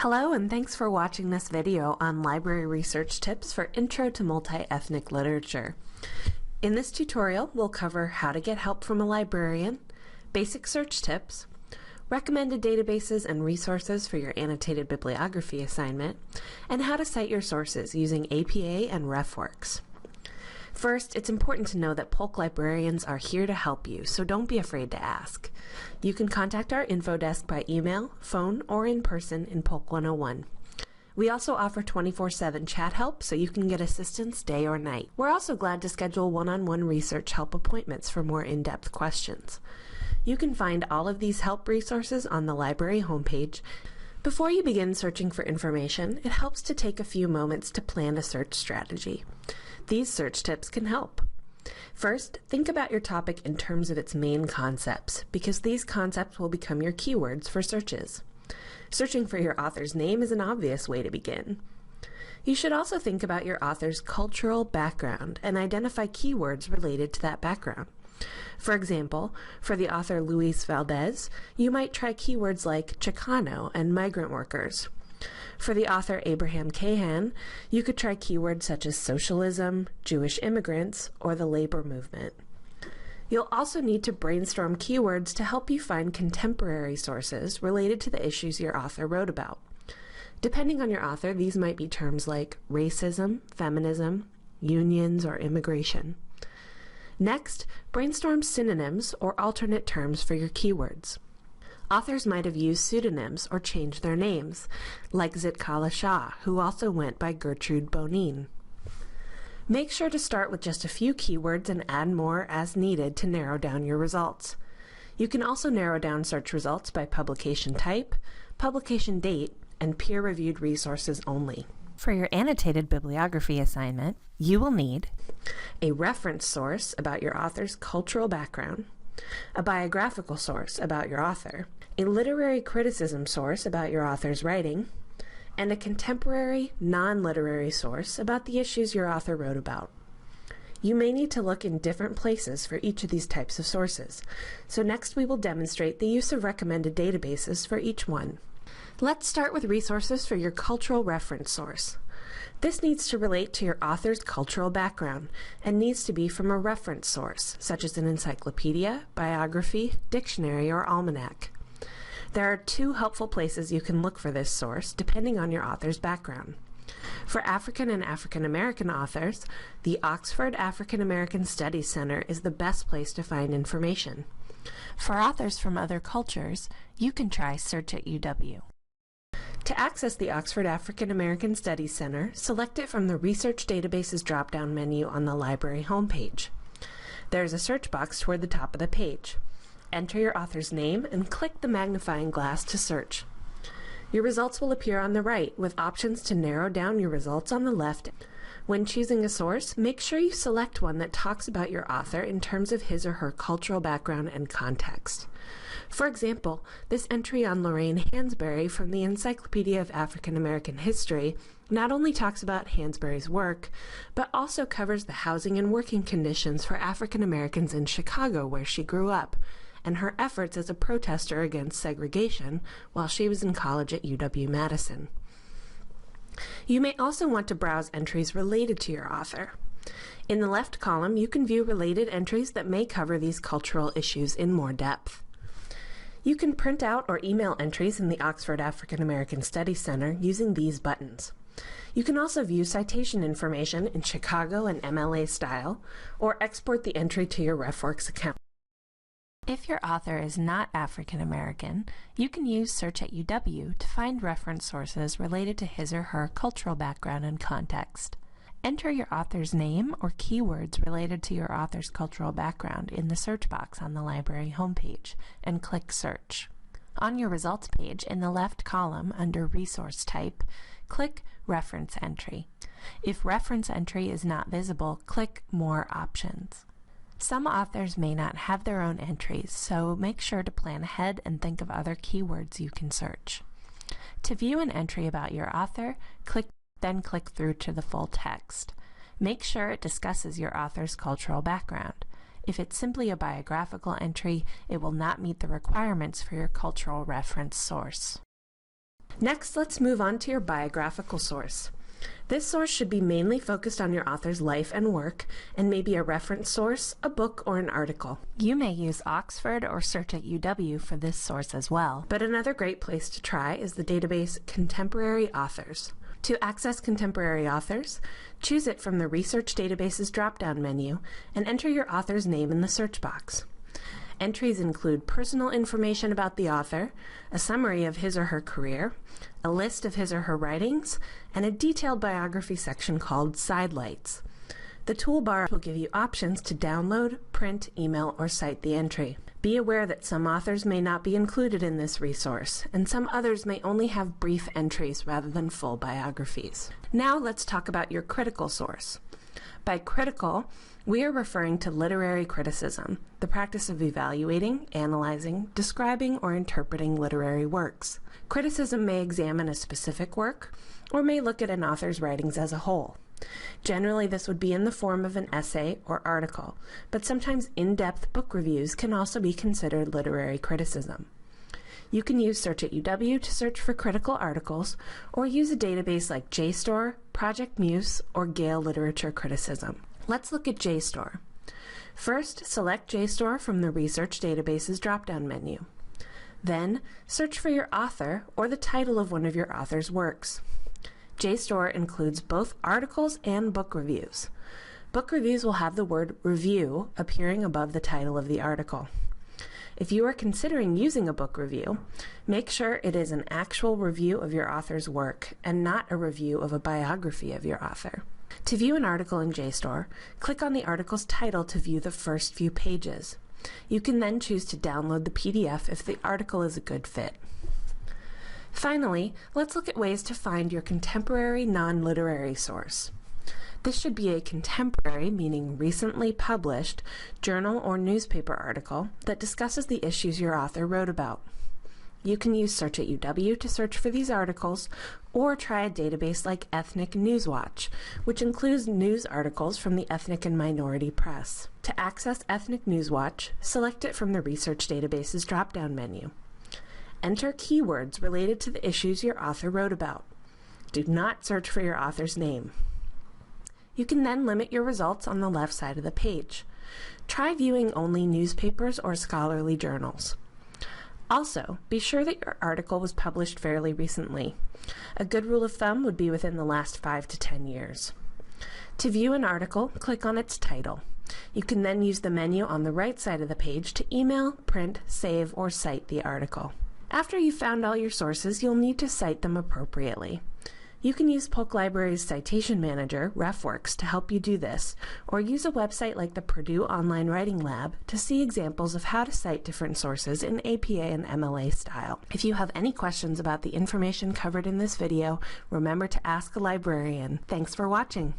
Hello and thanks for watching this video on library research tips for Intro to Multi-Ethnic Literature. In this tutorial, we'll cover how to get help from a librarian, basic search tips, recommended databases and resources for your annotated bibliography assignment, and how to cite your sources using APA and RefWorks. First, it's important to know that Polk librarians are here to help you, so don't be afraid to ask. You can contact our info desk by email, phone, or in person in Polk 101. We also offer 24/7 chat help, so you can get assistance day or night. We're also glad to schedule one-on-one research help appointments for more in-depth questions. You can find all of these help resources on the library homepage. Before you begin searching for information, it helps to take a few moments to plan a search strategy. These search tips can help. First, think about your topic in terms of its main concepts, because these concepts will become your keywords for searches. Searching for your author's name is an obvious way to begin. You should also think about your author's cultural background and identify keywords related to that background. For example, for the author Luis Valdez, you might try keywords like Chicano and migrant workers. For the author Abraham Cahan, you could try keywords such as socialism, Jewish immigrants, or the labor movement. You'll also need to brainstorm keywords to help you find contemporary sources related to the issues your author wrote about. Depending on your author, these might be terms like racism, feminism, unions, or immigration. Next, brainstorm synonyms or alternate terms for your keywords. Authors might have used pseudonyms or changed their names, like Zitkala Shah, who also went by Gertrude Bonin. Make sure to start with just a few keywords and add more as needed to narrow down your results. You can also narrow down search results by publication type, publication date, and peer-reviewed resources only. For your annotated bibliography assignment, you will need a reference source about your author's cultural background, a biographical source about your author, a literary criticism source about your author's writing, and a contemporary, non-literary source about the issues your author wrote about. You may need to look in different places for each of these types of sources, so next we will demonstrate the use of recommended databases for each one. Let's start with resources for your cultural reference source. This needs to relate to your author's cultural background and needs to be from a reference source, such as an encyclopedia, biography, dictionary, or almanac. There are two helpful places you can look for this source, depending on your author's background. For African and African American authors, the Oxford African American Studies Center is the best place to find information. For authors from other cultures, you can try SearchUw. To access the Oxford African American Studies Center, select it from the Research Databases drop-down menu on the library homepage. There is a search box toward the top of the page. Enter your author's name and click the magnifying glass to search. Your results will appear on the right, with options to narrow down your results on the left. When choosing a source, make sure you select one that talks about your author in terms of his or her cultural background and context. For example, this entry on Lorraine Hansberry from the Encyclopedia of African American History not only talks about Hansberry's work, but also covers the housing and working conditions for African Americans in Chicago, where she grew up, and her efforts as a protester against segregation while she was in college at UW-Madison. You may also want to browse entries related to your author. In the left column, you can view related entries that may cover these cultural issues in more depth. You can print out or email entries in the Oxford African American Studies Center using these buttons. You can also view citation information in Chicago and MLA style, or export the entry to your RefWorks account. If your author is not African American, you can use SearchUw to find reference sources related to his or her cultural background and context. Enter your author's name or keywords related to your author's cultural background in the search box on the library homepage and click Search. On your results page, in the left column under Resource Type, click Reference Entry. If Reference Entry is not visible, click More Options. Some authors may not have their own entries, so make sure to plan ahead and think of other keywords you can search. To view an entry about your author, then click through to the full text. Make sure it discusses your author's cultural background. If it's simply a biographical entry, it will not meet the requirements for your cultural reference source. Next, let's move on to your biographical source. This source should be mainly focused on your author's life and work, and may be a reference source, a book, or an article. You may use Oxford or SearchUw for this source as well. But another great place to try is the database Contemporary Authors. To access contemporary authors, choose it from the Research Databases drop-down menu and enter your author's name in the search box. Entries include personal information about the author, a summary of his or her career, a list of his or her writings, and a detailed biography section called Sidelights. The toolbar will give you options to download, print, email, or cite the entry. Be aware that some authors may not be included in this resource, and some others may only have brief entries rather than full biographies. Now let's talk about your critical source. By critical, we are referring to literary criticism, the practice of evaluating, analyzing, describing, or interpreting literary works. Criticism may examine a specific work, or may look at an author's writings as a whole. Generally, this would be in the form of an essay or article, but sometimes in-depth book reviews can also be considered literary criticism. You can use SearchUw to search for critical articles, or use a database like JStor, Project Muse, or Gale Literature Criticism. Let's look at JStor. First, select JStor from the Research Databases drop-down menu. Then, search for your author or the title of one of your author's works. JStor includes both articles and book reviews. Book reviews will have the word review appearing above the title of the article. If you are considering using a book review, make sure it is an actual review of your author's work and not a review of a biography of your author. To view an article in JStor, click on the article's title to view the first few pages. You can then choose to download the PDF if the article is a good fit. Finally, let's look at ways to find your contemporary non-literary source. This should be a contemporary, meaning recently published, journal or newspaper article that discusses the issues your author wrote about. You can use SearchUw to search for these articles, or try a database like Ethnic Newswatch, which includes news articles from the ethnic and minority press. To access Ethnic Newswatch, select it from the Research Databases drop-down menu. Enter keywords related to the issues your author wrote about. Do not search for your author's name. You can then limit your results on the left side of the page. Try viewing only newspapers or scholarly journals. Also, be sure that your article was published fairly recently. A good rule of thumb would be within the last 5 to 10 years. To view an article, click on its title. You can then use the menu on the right side of the page to email, print, save, or cite the article. After you've found all your sources, you'll need to cite them appropriately. You can use Polk Library's Citation Manager, RefWorks, to help you do this, or use a website like the Purdue Online Writing Lab to see examples of how to cite different sources in APA and MLA style. If you have any questions about the information covered in this video, remember to ask a librarian. Thanks for watching.